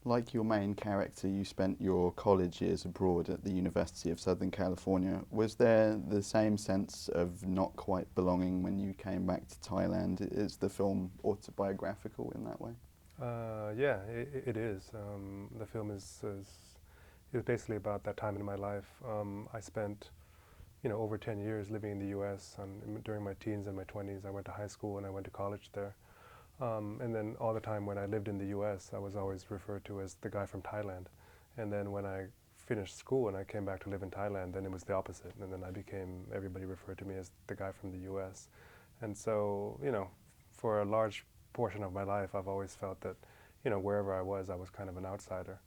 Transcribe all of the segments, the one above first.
Like your main character, you spent your college years abroad at the University of Southern California. Was there the same sense of not quite belonging when you came back to Thailand? Is the film autobiographical in that way? Yeah, it is. The film is basically about that time in my life. I spent, over 10 years living in the U.S. During my teens and my 20s, I went to high school and I went to college there. And then all the time when I lived in the U.S., I was always referred to as the guy from Thailand. And then when I finished school and I came back to live in Thailand, then it was the opposite. And then everybody referred to me as the guy from the U.S. And so, for a large portion of my life, I've always felt that, wherever I was kind of an outsider.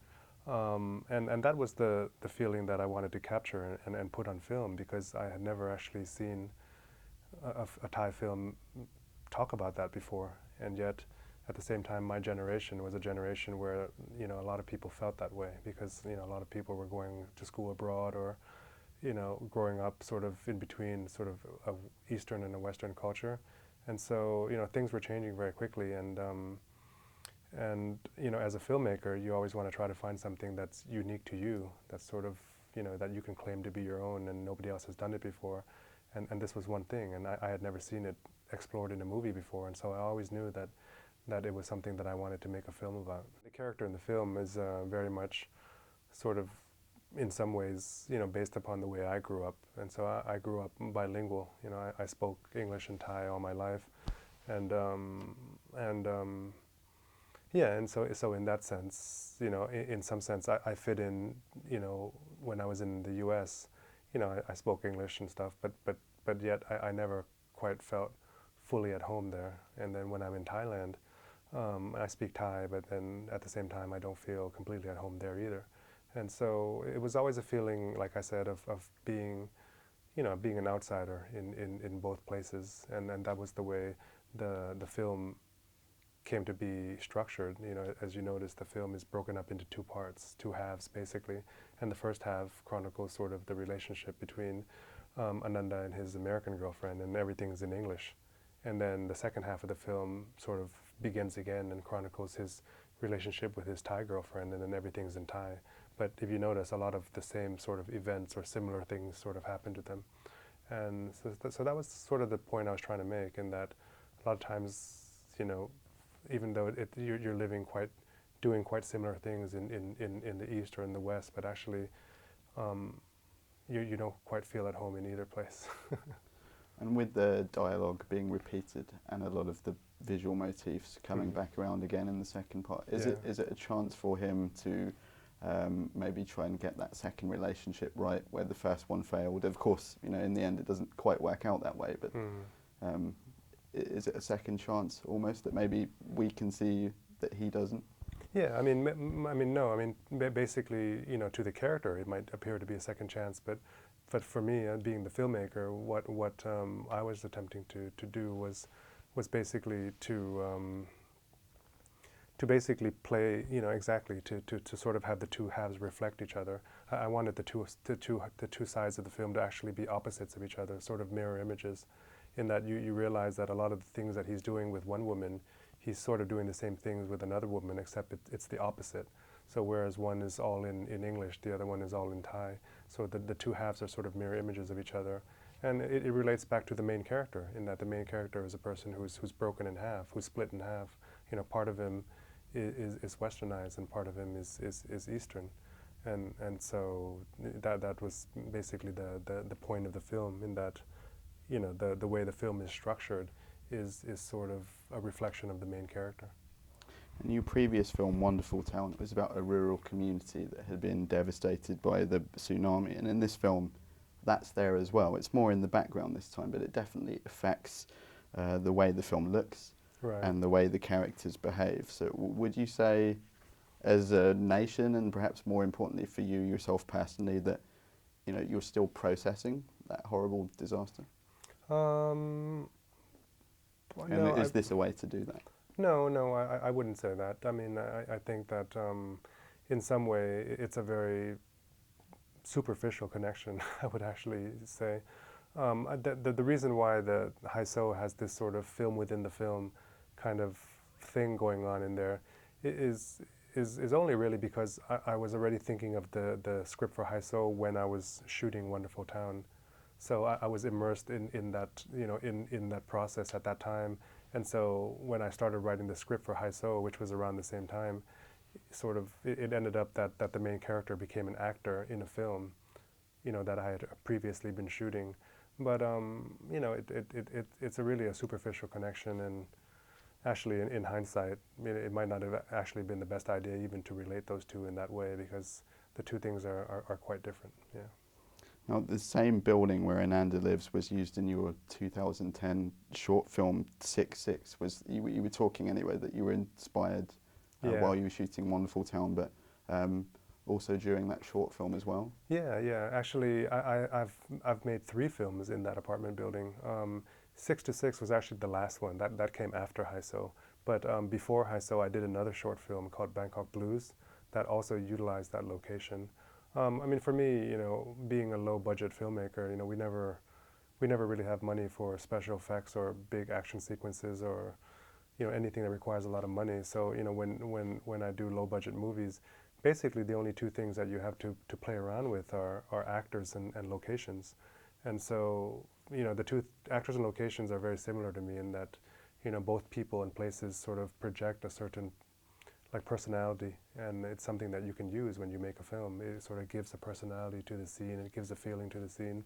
And that was the feeling that I wanted to capture and put on film, because I had never actually seen a Thai film talk about that before. And yet, at the same time, my generation was a generation where, a lot of people felt that way, because, a lot of people were going to school abroad, or, growing up sort of in between sort of a Eastern and a Western culture. And so, things were changing very quickly. And as a filmmaker, you always want to try to find something that's unique to you, that's sort of, that you can claim to be your own and nobody else has done it before. And this was one thing, and I had never seen it explored in a movie before, and so I always knew that it was something that I wanted to make a film about. The character in the film is very much sort of, in some ways, based upon the way I grew up. And so I grew up bilingual. I spoke English and Thai all my life, and and yeah, and so in that sense, in some sense, I fit in. When I was in the U.S., I spoke English and stuff, but yet I never quite felt fully at home there. And then when I'm in Thailand, I speak Thai, but then at the same time, I don't feel completely at home there either. And so it was always a feeling, like I said, of being, being an outsider in both places. And that was the way the film came to be structured. As you notice, the film is broken up into two parts, two halves basically. And the first half chronicles sort of the relationship between Ananda and his American girlfriend, and everything's in English. And then the second half of the film sort of begins again and chronicles his relationship with his Thai girlfriend, and then everything's in Thai. But if you notice, a lot of the same sort of events or similar things sort of happen to them. And so that was sort of the point I was trying to make, in that a lot of times, even though you're doing quite similar things in the East or in the West, but actually you don't quite feel at home in either place. And with the dialogue being repeated and a lot of the visual motifs coming back around again in the second part, is it a chance for him to maybe try and get that second relationship right where the first one failed? Of course, in the end it doesn't quite work out that way, but is it a second chance almost that maybe we can see that he doesn't? Yeah, I mean, no. I mean, basically, to the character, it might appear to be a second chance, but for me, being the filmmaker, what I was attempting to do was basically to basically play, exactly to sort of have the two halves reflect each other. I wanted the two sides of the film to actually be opposites of each other, sort of mirror images, in that you realize that a lot of the things that he's doing with one woman, he's sort of doing the same things with another woman, except it's the opposite. So whereas one is all in English, the other one is all in Thai. So the two halves are sort of mirror images of each other. And it relates back to the main character, in that the main character is a person who's broken in half, who's split in half. Part of him is westernized and part of him is Eastern. And so that was basically the point of the film, in that the way the film is structured is sort of a reflection of the main character. And your previous film, Wonderful Town, was about a rural community that had been devastated by the tsunami. And in this film, that's there as well. It's more in the background this time, but it definitely affects the way the film looks and the way the characters behave. So would you say, as a nation, and perhaps more importantly for you yourself personally, that you're still processing that horrible disaster? No, is this a way to do that? No, I wouldn't say that. I mean, I think that in some way it's a very superficial connection, I would actually say. The reason why the Haiso has this sort of film within the film kind of thing going on in there is is only really because I was already thinking of the script for Haiso when I was shooting Wonderful Town. So I was immersed in that, in that process at that time. And so when I started writing the script for Haiso, which was around the same time, sort of it ended up that the main character became an actor in a film, that I had previously been shooting. But it's really a superficial connection, and actually, in hindsight, it might not have actually been the best idea even to relate those two in that way, because the two things are quite different. Yeah. Now, the same building where Ananda lives was used in your 2010 short film 6-6. You were talking anyway that you were inspired Yeah. while you were shooting Wonderful Town, but also during that short film as well. Yeah. Actually, I've made 3 films in that apartment building. 6-6 was actually the last one. That came after Haiso. But before Haiso, I did another short film called Bangkok Blues that also utilized that location. I mean, for me, being a low-budget filmmaker, we never really have money for special effects or big action sequences or anything that requires a lot of money. So when I do low-budget movies, basically the only 2 things that you have to play around with are actors and locations. And so the 2 actors and locations are very similar to me in that both people and places sort of project a certain like personality, and it's something that you can use when you make a film. It sort of gives a personality to the scene, it gives a feeling to the scene.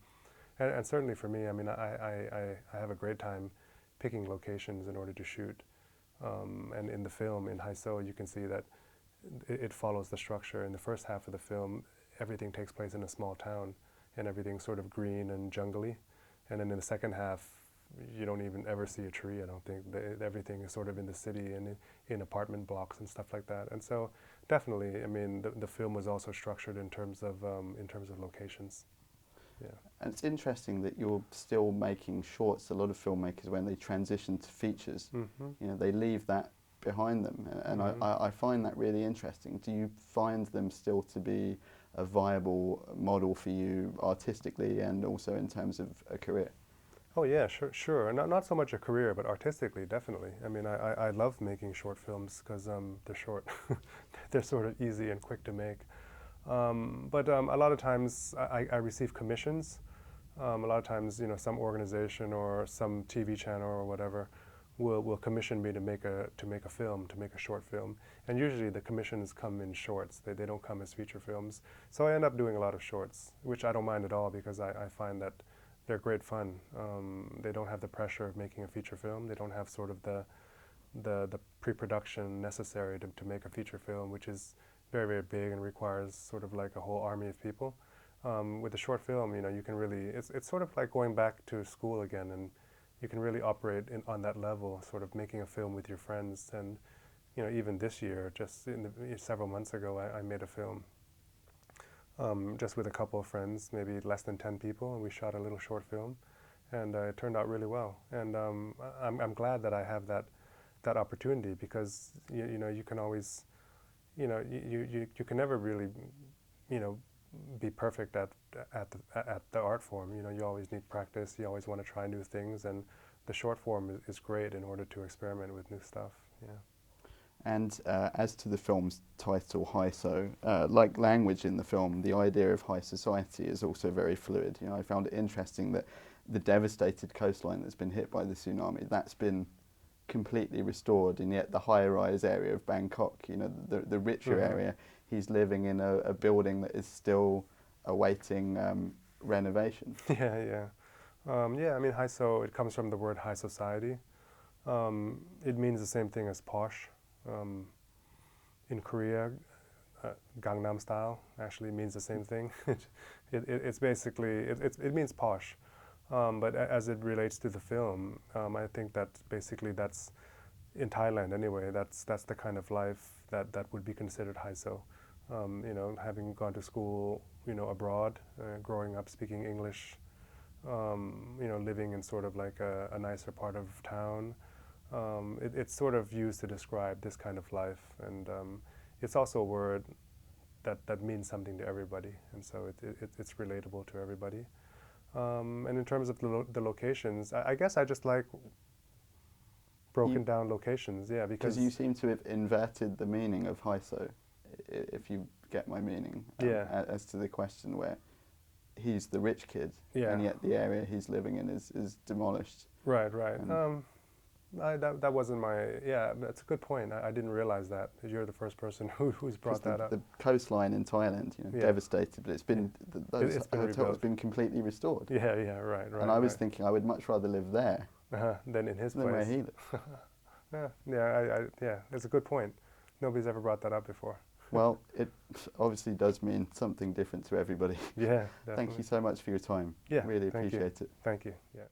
And certainly for me, I mean, I have a great time picking locations in order to shoot. And in the film, in Haiso, you can see that it follows the structure. In the first half of the film, everything takes place in a small town, and everything's sort of green and jungly. And then in the second half, you don't even ever see a tree, I don't think. Everything is sort of in the city and in apartment blocks and stuff like that. And so definitely, I mean, the film was also structured in terms of locations. Yeah. And it's interesting that you're still making shorts. A lot of filmmakers, when they transition to features, they leave that behind them. And I find that really interesting. Do you find them still to be a viable model for you artistically and also in terms of a career? Oh yeah, sure. Not so much a career, but artistically, definitely. I mean, I love making short films because they're short. They're sort of easy and quick to make. But a lot of times I receive commissions. A lot of times, some organization or some TV channel or whatever will commission me to make a film, to make a short film. And usually the commissions come in shorts. They don't come as feature films. So I end up doing a lot of shorts, which I don't mind at all because I find that they're great fun. They don't have the pressure of making a feature film. They don't have sort of the pre-production necessary to make a feature film, which is very, very big and requires sort of like a whole army of people. With a short film, you can really, it's sort of like going back to school again, and you can really operate on that level, sort of making a film with your friends. And even this year, just several months ago, I made a film just with a couple of friends, maybe less than 10 people, and we shot a little short film, and it turned out really well. And I'm glad that I have that opportunity because you can always, you can never really, be perfect at the art form. You always need practice. You always want to try new things, and the short form is great in order to experiment with new stuff. Yeah. And as to the film's title, Haiso, like language in the film, the idea of high society is also very fluid. I found it interesting that the devastated coastline that's been hit by the tsunami, that's been completely restored, and yet the high-rise area of Bangkok, the richer area, he's living in a building that is still awaiting renovation. Yeah. I mean, Haiso, it comes from the word high society. It means the same thing as posh. In Korea, Gangnam Style actually means the same thing. It's basically, it means posh. But as it relates to the film, I think that basically that's, in Thailand anyway, that's the kind of life that would be considered Haiso. Having gone to school, abroad, growing up speaking English, living in sort of like a nicer part of town. It's sort of used to describe this kind of life, and it's also a word that means something to everybody, and so it's relatable to everybody. And in terms of the locations, I guess I just like broken down locations. Yeah, because you seem to have inverted the meaning of Haiso, if you get my meaning. As to the question where he's the rich kid, and yet the area he's living in is demolished. Right. That wasn't my. Yeah, that's a good point. I didn't realize that. You're the first person who's brought that up. The coastline in Thailand, devastated, but it's been it's been hotel's been completely restored. Yeah, right. And I was thinking I would much rather live there than in his than place. where he lives. Yeah. It's a good point. Nobody's ever brought that up before. Well, it obviously does mean something different to everybody. Yeah, definitely. Thank you so much for your time. Yeah, really appreciate it. Thank you. Yeah.